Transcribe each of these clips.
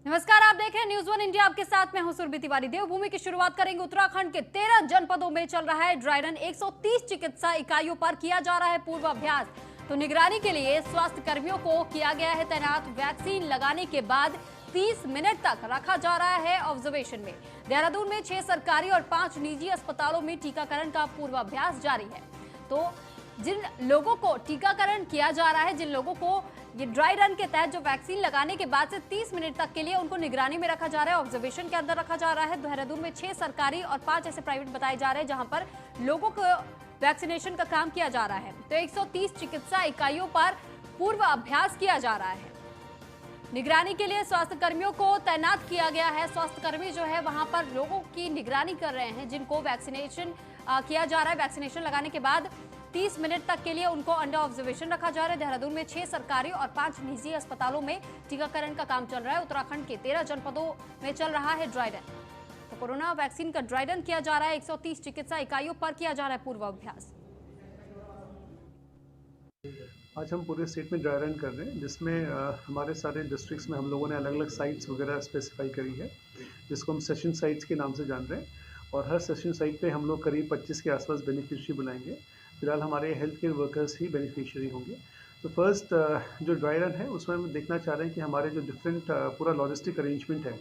नमस्कार, आप देख रहे हैं न्यूज़ वन इंडिया। आपके साथ मैं हूं सुरभि तिवारी। देवभूमि की शुरुआत करेंगे। उत्तराखंड के 13 जनपदों में चल रहा है ड्राई रन। 130 चिकित्सा इकाइयों पर किया जा रहा है पूर्वाभ्यास। तो निगरानी के लिए स्वास्थ्य कर्मियों को किया गया है तैनात। वैक्सीन लगाने के बाद 30 मिनट तक रखा जा रहा है ऑब्जर्वेशन में। देहरादून में 6 सरकारी और 5 निजी अस्पतालों में टीकाकरण का पूर्वाभ्यास जारी है। तो जिन लोगों को टीकाकरण किया जा रहा है, जिन लोगों को ये ड्राई रन के तहत जो वैक्सीन लगाने के बाद से 30 मिनट तक के लिए उनको निगरानी में रखा जा रहा है, ऑब्जर्वेशन के अंदर रखा जा रहा है। देहरादून में 6 सरकारी और 5 ऐसे प्राइवेट बताए जा रहे हैं जहां पर लोगों को वैक्सीनेशन का काम किया जा रहा है। तो 130 चिकित्सा इकाइयों पर पूर्व अभ्यास किया जा रहा है। निगरानी के लिए स्वास्थ्य कर्मियों को तैनात किया गया है। स्वास्थ्य कर्मी जो है वहां पर लोगों की निगरानी कर रहे हैं जिनको वैक्सीनेशन किया जा रहा है। वैक्सीनेशन लगाने के बाद 30 मिनट तक के लिए उनको अंडर ऑब्जर्वेशन रखा जा रहा है। देहरादून में 6 सरकारी और 5 निजी अस्पतालों में टीकाकरण का काम चल रहा है। उत्तराखंड के 13 जनपदों में चल रहा है ड्राई रन। तो कोरोना वैक्सीन का ड्राई रन किया जा रहा है। 130 चिकित्सा इकाइयों पर किया जा रहा है पूर्वाभ्यास। आज हम पूरे स्टेट में ड्राई रन कर रहे हैं, जिसमें हमारे सारे डिस्ट्रिक्ट्स में हम लोगों ने अलग अलग साइट्स वगैरह स्पेसिफाई करी है, जिसको हम सेशन साइट्स के नाम से जान रहे हैं। और हर सेशन साइट पे हम लोग करीब 25 के आसपास बेनिफिशियरी बुलाएंगे। फिलहाल हमारे हेल्थ केयर वर्कर्स ही बेनिफिशियरी होंगे। तो फर्स्ट जो ड्राई रन है उसमें हम देखना चाह रहे हैं कि हमारे जो डिफरेंट पूरा लॉजिस्टिक अरेंजमेंट है,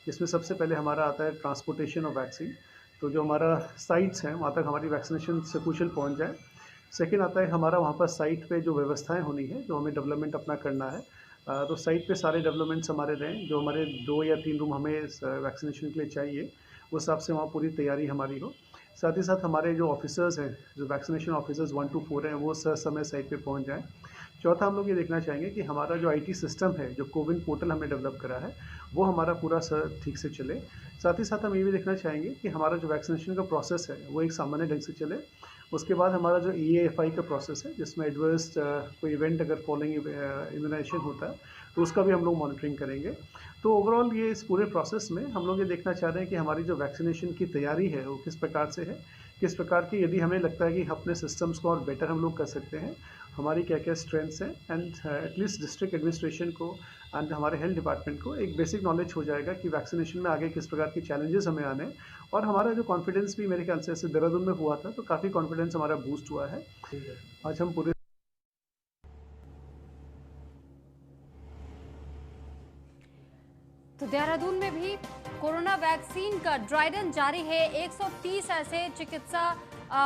इसमें सबसे पहले हमारा आता है ट्रांसपोर्टेशन ऑफ वैक्सीन। तो जो हमारा साइट्स हैं वहाँ तक हमारी वैक्सीनेशन सकुशल पहुँच जाए। सेकेंड आता है हमारा वहाँ पर साइट पे जो व्यवस्थाएं होनी है, जो हमें डेवलपमेंट अपना करना है, तो साइट पे सारे डेवलपमेंट्स हमारे रहें। जो हमारे 2 या 3 रूम हमें वैक्सीनेशन के लिए चाहिए, उस हिसाब से वहाँ पूरी तैयारी हमारी हो। साथ ही साथ हमारे जो ऑफिसर्स हैं, जो वैक्सीनेशन ऑफिसर्स 1 to 4 हैं, वो समय साइट पे पहुँच जाएँ। चौथा हम लोग ये देखना चाहेंगे कि हमारा जो IT सिस्टम है, जो कोविन पोर्टल हमने डेवलप करा है, वो हमारा पूरा ठीक से चले। साथ ही साथ हम ये भी देखना चाहेंगे कि हमारा जो वैक्सीनेशन का प्रोसेस है वो एक सामान्य ढंग से चले। उसके बाद हमारा जो EAFI का प्रोसेस है, जिसमें एडवर्स कोई इवेंट अगर फॉलोइंग इम्यूनाइजेशन होता है तो उसका भी हम लोग मॉनिटरिंग करेंगे। तो ओवरऑल ये इस पूरे प्रोसेस में हम लोग ये देखना चाह रहे हैं कि हमारी जो वैक्सीनेशन की तैयारी है वो किस प्रकार से है, किस प्रकार की, यदि हमें लगता है कि अपने सिस्टम्स को और बेटर हम लोग कर सकते हैं, हमारी क्या क्या स्ट्रेंथ्स हैं, एंड एटलीस्ट डिस्ट्रिक्ट एडमिनिस्ट्रेशन को एंड हमारे हेल्थ डिपार्टमेंट को एक बेसिक नॉलेज हो जाएगा कि वैक्सीनेशन में आगे किस प्रकार के चैलेंजेस हमें आने हैं। और हमारा जो कॉन्फिडेंस भी मेरे ख्याल से ऐसे देहरादून में हुआ था तो काफ़ी कॉन्फिडेंस हमारा बूस्ट हुआ है। आज हम पूरे तो देहरादून में भी कोरोना वैक्सीन का ड्राई रन जारी है। 130 ऐसे चिकित्सा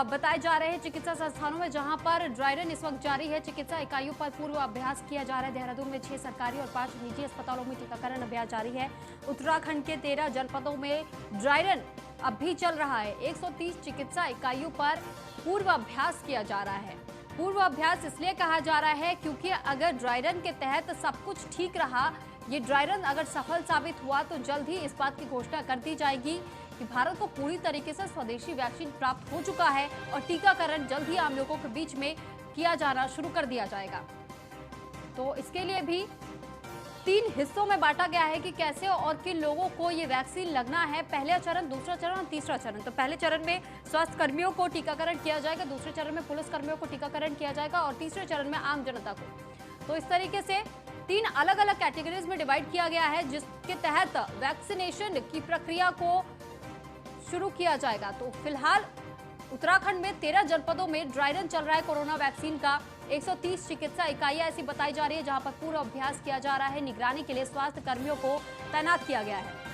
बताए जा रहे हैं चिकित्सा संस्थानों में जहां पर ड्राई रन इस वक्त जारी है। चिकित्सा इकाइयों पर पूर्व अभ्यास किया जा रहा है। देहरादून में 6 सरकारी और 5 निजी अस्पतालों में टीकाकरण अभ्यास जारी है। उत्तराखंड के 13 जनपदों में ड्राई रन अब भी चल रहा है। 130 चिकित्सा इकाइयों पर पूर्व अभ्यास किया जा रहा है। पूर्व अभ्यास इसलिए कहा जा रहा है क्योंकि अगर ड्राई रन के तहत सब कुछ ठीक रहा, ये ड्राई रन अगर सफल साबित हुआ तो जल्द ही इस बात की घोषणा कर दी जाएगी कि भारत को पूरी तरीके से स्वदेशी वैक्सीन प्राप्त हो चुका है और टीकाकरण जल्द ही आम लोगों के बीच में किया जाना शुरू कर दिया जाएगा। तो इसके लिए भी 3 हिस्सों में बांटा गया है कि कैसे और किन लोगों को ये वैक्सीन लगना है। पहला चरण, दूसरा चरण और तीसरा चरण। तो पहले चरण में स्वास्थ्य कर्मियों को टीकाकरण किया जाएगा, दूसरे चरण में पुलिस कर्मियों को टीकाकरण किया जाएगा और तीसरे चरण में आम जनता को। तो इस तरीके से 3 अलग अलग कैटेगरीज में डिवाइड किया गया है, जिसके तहत वैक्सीनेशन की प्रक्रिया को शुरू किया जाएगा। तो फिलहाल उत्तराखंड में 13 जनपदों में ड्राई रन चल रहा है कोरोना वैक्सीन का। 130 चिकित्सा इकाइयां ऐसी बताई जा रही है जहां पर पूरा अभ्यास किया जा रहा है। निगरानी के लिए स्वास्थ्य कर्मियों को तैनात किया गया है।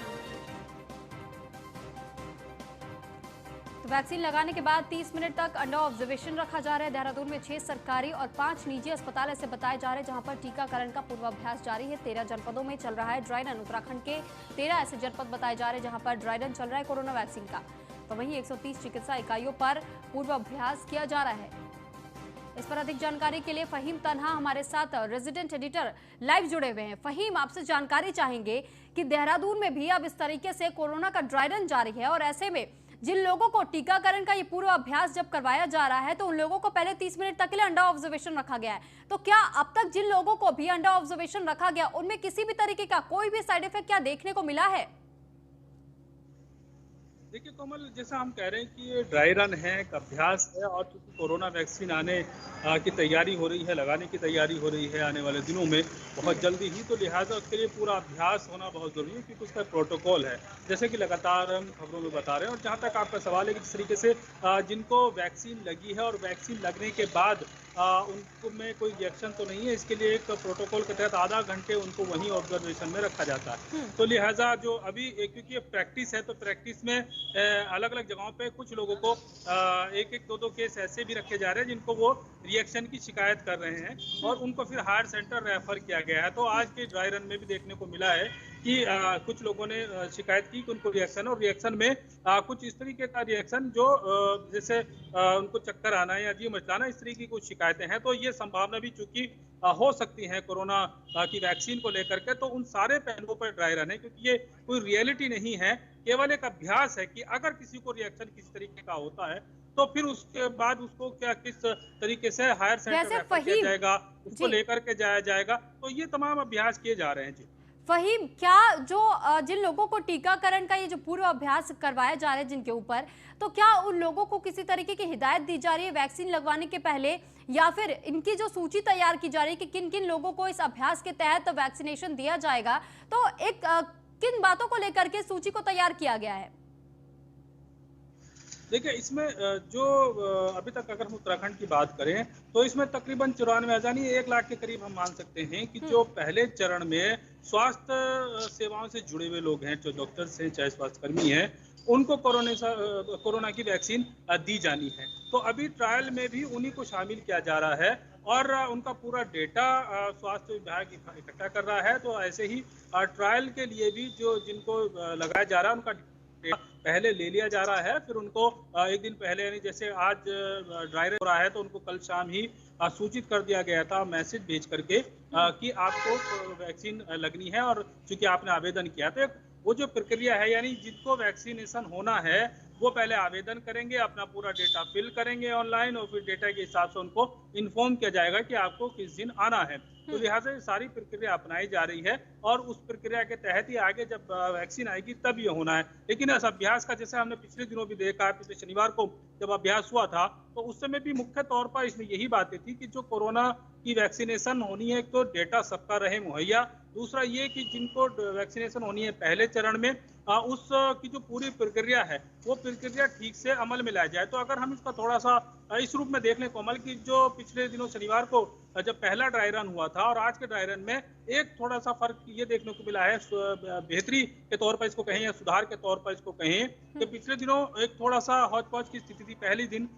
तो वैक्सीन लगाने के बाद 30 मिनट तक अंडर ऑब्जर्वेशन रखा जा रहा है। देहरादून में 6 सरकारी और 5 निजी अस्पताल ऐसे बताए जा रहे हैं जहां पर टीकाकरण का पूर्वाभ्यास जारी है। 13 जनपदों में चल रहा है ड्राई रन। उत्तराखंड के 13 ऐसे जनपद बताए जा रहे हैं जहां पर ड्राई रन चल रहा है कोरोना वैक्सीन का। तो वहीं 130 चिकित्सा इकाइयों पर पूर्वाभ्यास किया जा रहा है। इस पर अधिक जानकारी के लिए फहीम तन्हा हमारे साथ रेजिडेंट एडिटर लाइव जुड़े हुए हैं। फहीम, आपसे जानकारी चाहेंगे कि देहरादून में भी अब इस तरीके से कोरोना का ड्राई रन जारी है और ऐसे में जिन लोगों को टीकाकरण का ये पूर्व अभ्यास जब करवाया जा रहा है तो उन लोगों को पहले 30 मिनट तक के लिए अंडर ऑब्जर्वेशन रखा गया है। तो क्या अब तक जिन लोगों को भी अंडर ऑब्जर्वेशन रखा गया उनमें किसी भी तरीके का कोई भी साइड इफेक्ट क्या देखने को मिला है? देखिए कोमल, जैसा हम कह रहे हैं कि ये ड्राई रन है, एक अभ्यास है, और चूंकि कोरोना वैक्सीन आने की तैयारी हो रही है, लगाने की तैयारी हो रही है आने वाले दिनों में बहुत जल्दी ही, तो लिहाजा उसके लिए पूरा अभ्यास होना बहुत ज़रूरी है, क्योंकि उसका प्रोटोकॉल है, जैसे कि लगातार हम खबरों में बता रहे हैं। और जहाँ तक आपका सवाल है कि जिस तरीके से जिनको वैक्सीन लगी है और वैक्सीन लगने के बाद उनको में कोई रिएक्शन तो नहीं है, इसके लिए एक प्रोटोकॉल के तहत आधा घंटे उनको वहीं ऑब्जर्वेशन में रखा जाता है। तो लिहाजा जो अभी क्योंकि ये प्रैक्टिस है, तो प्रैक्टिस में अलग अलग जगहों पे कुछ लोगों को एक एक दो दो केस ऐसे भी रखे जा रहे हैं जिनको वो रिएक्शन की शिकायत कर रहे हैं, और उनको फिर हायर सेंटर रेफर किया गया है। तो आज के ड्राई रन में भी देखने को मिला है कि कुछ लोगों ने शिकायत की कि उनको रिएक्शन, और रिएक्शन में कुछ इस तरीके का रिएक्शन जो जैसे उनको चक्कर आना या जी मचलाना, इस तरीके की कुछ शिकायतें हैं। तो ये संभावना भी चूंकि हो सकती है कोरोना की वैक्सीन को लेकर के, तो उन सारे पहलुओं पर ड्राई रन है, क्योंकि ये कोई रियलिटी नहीं है, केवल एक अभ्यास है कि अगर किसी को रिएक्शन किस तरीके का होता है तो फिर उसके बाद उसको क्या किस तरीके से हायर सेंटर वैसे रेफर किया फहीम जाएगा, उसको जी, लेकर के जाया जाएगा। तो ये तमाम अभ्यास किए जा रहे हैं जी। फहीम क्या जो जिन लोगों को टीकाकरण का ये जो पूर्व अभ्यास करवाया जा रहा है जिनके ऊपर, तो क्या उन लोगों को किसी तरीके की हिदायत दी जा रही है वैक्सीन लगवाने के पहले, या फिर इनकी जो सूची तैयार की जा रही है कि किन किन लोगों को इस अभ्यास के तहत वैक्सीनेशन दिया जाएगा, तो एक किन बातों को लेकर के सूची को तैयार किया गया है? देखिए इसमें जो अभी तक अगर हम उत्तराखंड की बात करें तो इसमें तकरीबन 94,000 यानी 1 लाख के करीब हम मान सकते हैं कि जो पहले चरण में स्वास्थ्य सेवाओं से जुड़े हुए लोग हैं, जो डॉक्टर्स हैं चाहे स्वास्थ्यकर्मी हैं, उनको कोरोना की वैक्सीन दी जानी है। तो अभी ट्रायल में भी उन्हीं को शामिल किया जा रहा है, और उनका पूरा डेटा स्वास्थ्य विभाग इकट्ठा कर रहा है। तो ऐसे ही ट्रायल के लिए भी जो जिनको लगाया जा रहा है उनका पहले ले लिया जा रहा है, फिर उनको एक दिन पहले, यानी जैसे आज ड्राई रन हो रहा है तो उनको कल शाम ही सूचित कर दिया गया था मैसेज भेज करके कि आपको वैक्सीन लगनी है, और चूंकि आपने आवेदन किया तो वो जो प्रक्रिया है, यानी जिनको वैक्सीनेशन होना है वो पहले आवेदन करेंगे, अपना पूरा डेटा फिल करेंगे ऑनलाइन, और फिर डेटा के हिसाब से उनको इन्फॉर्म किया जाएगा कि आपको किस दिन आना है। तो लिहाजा सारी प्रक्रिया अपनाई जा रही है, और उस प्रक्रिया के तहत ही आगे जब वैक्सीन आएगी तब ये होना है। लेकिन इस अभ्यास का, जैसे हमने पिछले दिनों भी देखा, पिछले शनिवार को जब अभ्यास हुआ था तो उस समय भी मुख्य तौर पर इसमें यही बातें थी कि जो कोरोना की वैक्सीनेशन होनी है, तो डेटा सबका रहे मुहैया, दूसरा ये कि जिनको वैक्सीनेशन होनी है पहले चरण में, उस की जो पूरी प्रक्रिया है वो प्रक्रिया ठीक से अमल में लाया जाए। तो अगर हम इसका थोड़ा सा इस रूप में देख लें कोमल, कि जो पिछले दिनों शनिवार को जब पहला ड्राई रन हुआ था और आज के ड्राई रन में एक थोड़ा सा फर्क ये देखने को मिला है, बेहतरी के तौर पर इसको कहें या सुधार के तौर पर इसको कहें, कि पिछले दिनों एक थोड़ा सा हौच पौच की स्थिति थी, पहली दिन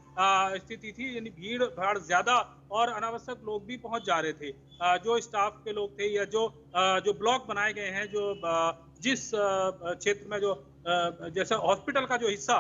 स्थिति थी, यानी भीड़ भाड़ ज्यादा और अनावश्यक लोग भी पहुंच जा रहे थे। जो स्टाफ के लोग थे या जो ब्लॉक बनाए गए हैं, जो जिस क्षेत्र में जो जैसे हॉस्पिटल का जो हिस्सा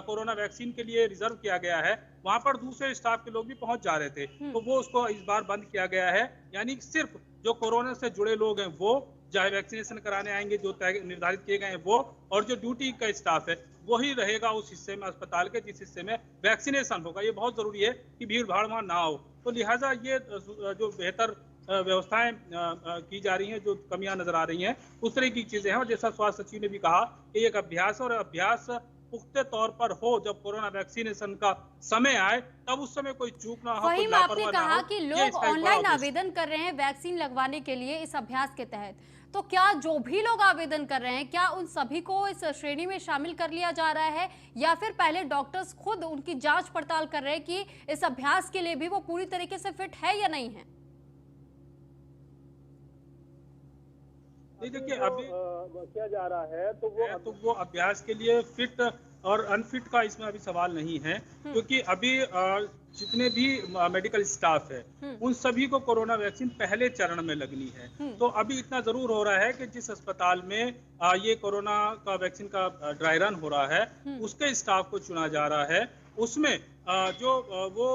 कोरोना वैक्सीन के लिए रिजर्व किया गया है, वहां पर दूसरे स्टाफ के लोग भी पहुंच जा रहे थे, तो वो उसको इस बार बंद किया गया है। यानी सिर्फ जो कोरोना से जुड़े लोग हैं वो चाहे वैक्सीनेशन कराने आएंगे, जो तय निर्धारित किए गए हैं वो, और जो ड्यूटी का स्टाफ है वही रहेगा उस हिस्से में अस्पताल के जिस हिस्से में वैक्सीनेशन होगा। ये बहुत जरूरी है कि भीड़ भाड़ वहां ना हो। तो लिहाजा ये जो बेहतर व्यवस्थाएं की जा रही हैं, जो कमियां नजर आ रही हैं, उस तरह की चीजें हैं। और जैसा स्वास्थ्य सचिव ने भी कहा कि एक अभ्यास, और अभ्यास पुख्ते तौर पर हो, जब कोरोना वैक्सीनेशन का समय आए तब उस समय कोई चूक ना हो, कोई वहीं लापरवाही आपने ना कहा हो। कि ये लोग इसका एक बड़ा ऑनलाइन उद्देश्य है। आवेदन कर रहे हैं वैक्सीन लगवाने के लिए इस अभ्यास के तहत, तो क्या जो भी लोग आवेदन कर रहे हैं क्या उन सभी को इस श्रेणी में शामिल कर लिया जा रहा है, या फिर पहले डॉक्टर्स खुद उनकी जांच पड़ताल कर रहे हैं कि इस अभ्यास के लिए भी वो पूरी तरीके से फिट है या नहीं है? देखिए अभी किया जा रहा है तो वो अभ्यास के लिए फिट और अनफिट का इसमें अभी सवाल नहीं है, क्योंकि अभी जितने भी मेडिकल स्टाफ है उन सभी को कोरोना वैक्सीन पहले चरण में लगनी है। तो अभी इतना जरूर हो रहा है कि जिस अस्पताल में ये कोरोना का वैक्सीन का ड्राई रन हो रहा है उसके स्टाफ को चुना जा रहा है, उसमें जो वो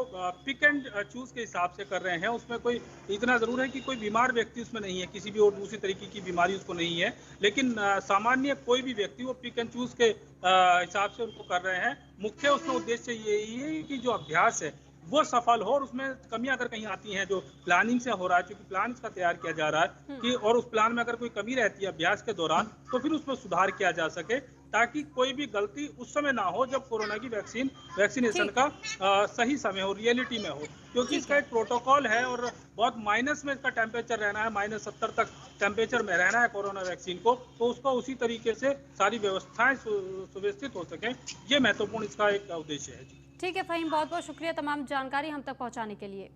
पिक एंड चूज के हिसाब से कर रहे हैं। उसमें कोई इतना जरूर है कि कोई बीमार व्यक्ति उसमें नहीं है, किसी भी और दूसरी तरीके की बीमारी उसको नहीं है, लेकिन सामान्य कोई भी व्यक्ति वो पिक एंड चूज के हिसाब से उनको कर रहे हैं। मुख्य उसमें उद्देश्य यही है कि जो अभ्यास है वो सफल हो, और उसमें कमियां अगर कहीं आती हैं जो प्लानिंग से हो रहा है, क्योंकि प्लान इसका तैयार किया जा रहा है कि, और उस प्लान में अगर कोई कमी रहती है अभ्यास के दौरान तो फिर उसमें सुधार किया जा सके, ताकि कोई भी गलती उस समय ना हो जब कोरोना की वैक्सीनेशन का सही समय हो, रियलिटी में हो, क्योंकि इसका एक प्रोटोकॉल है और बहुत माइनस में इसका टेम्परेचर रहना है, -70 तक टेम्परेचर में रहना है कोरोना वैक्सीन को, तो उसको उसी तरीके से सारी व्यवस्थाएं सुव्यवस्थित हो सके, ये महत्वपूर्ण इसका एक उद्देश्य है। ठीक है फ़हीम, बहुत बहुत शुक्रिया तमाम जानकारी हम तक पहुंचाने के लिए।